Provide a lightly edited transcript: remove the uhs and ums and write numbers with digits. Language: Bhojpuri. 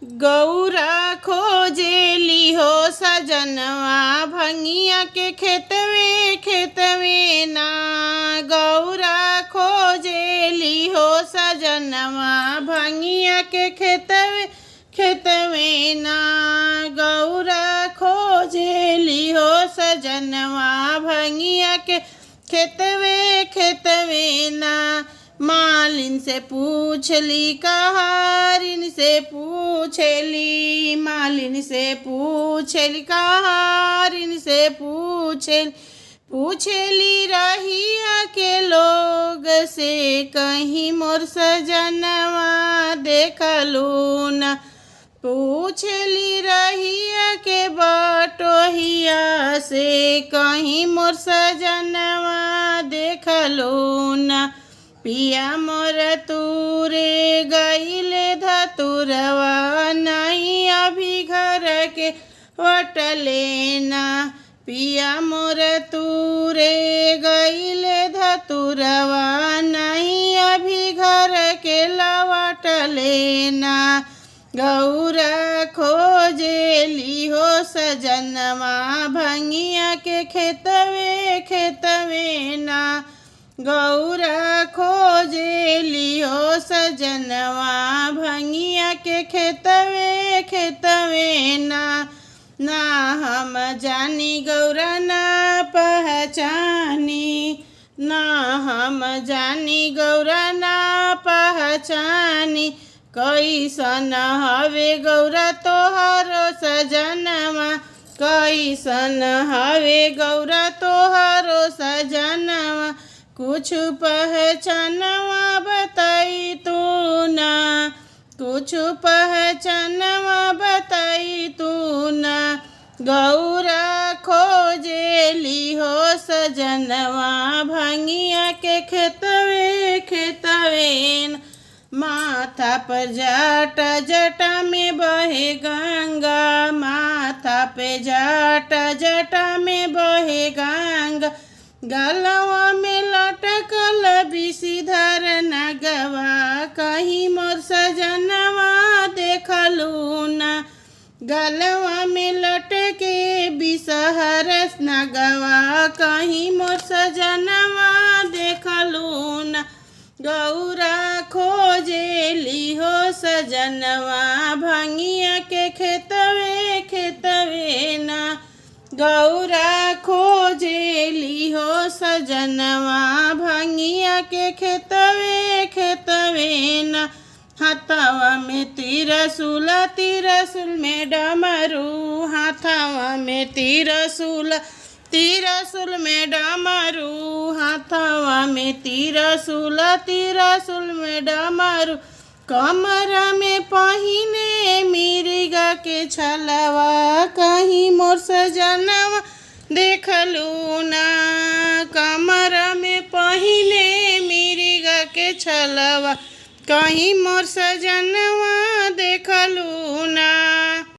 गौरा खोजेली हो सजनवा भंगिया के खेतवे ना। गौरा खोजेली हो सजनवा भंगिया के खेतवे ना। गौरा खोजेली हो सजनवा भंगिया के खेतवे ना। मालिन से पूछली कहारिन से पूछली। मालिन से पूछली कहारिन से पूछली रहिया के लोग से कहीं मोर सजनवा देखलू न। पूछली रहिया के बटोहिया से कहीं मोर सजनवा देखलू न। पिया मोर तूरे गईले धतुरवा नहीं अभी घर के वटले ना। पिया मोर तूरे गईले धतुरवा नहीं अभी घर के लवटले ना। गौरा खोजेली हो सजनवा भंगिया के खेतवे ना। गौरा खोजेली हो सजनवा भंगिया के खेतवे ना। ना हम जानी गौरा ना पहचानी। ना हम जानी गौरा ना पहचानी। कैसन हवे गौरा तोहरो सजनवा। कैसन हवे गौरा तोहरो सजनवा। कुछ पहचानवा बताई तू ना। कुछ पहचानवा बताई तू ना। गौरा खोजेली हो सजनवा भंगिया के खेतवे न। माथा पर जटा में बहे गंगा। माथा पे जटा में बहे गंगा। गलवा में लटकल विषधर नगवा कहीं मोर सजनवा देखलू ना। गलवा में लटके विषहर नगवा कहीं मोर सजनवा देखलू ना। गौरा खोजेली हो सजनवा भंगिया के खेतवे ना। गौरा खोजेली हो सजनवा भंगिया के खेतवे ना। हाथवा में तिरसुल में डमरू। हाथवा में तिरसुल में डमरू। हाथवा में तिरसुल में डमरू। कमर में पहिने मिर्गा के छलवा कहीं मोर सजनवा देखलू ना। कमर में पहिने मिर्गा के छलवा कहीं मोर सजनवा देखलू ना।